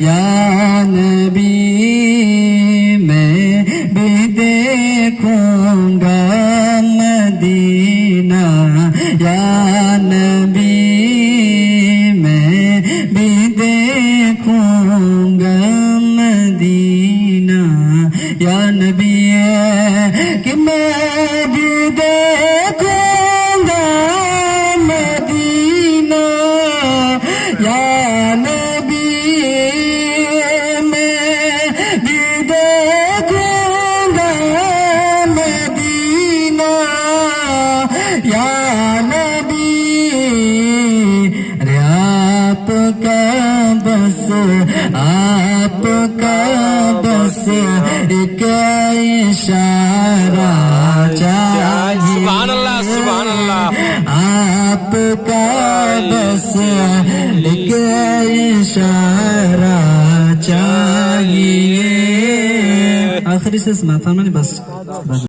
یا نبی میں بھی دیکھوں گا مدینہ، یا نبی میں بھی دیکھوں گا مدینہ، یا نبی کہ میں بھی دیکھوں گا مدینہ، یا نبی میں بھی دیکھوں گا مدینہ، یا نبی ارے آپ کا بس ایک اشارہ چاہیے، سبحان اللہ سبحان اللہ، آپ کا بس ایک اشارہ چاہیے. آخری سے سناتا ہوں بس.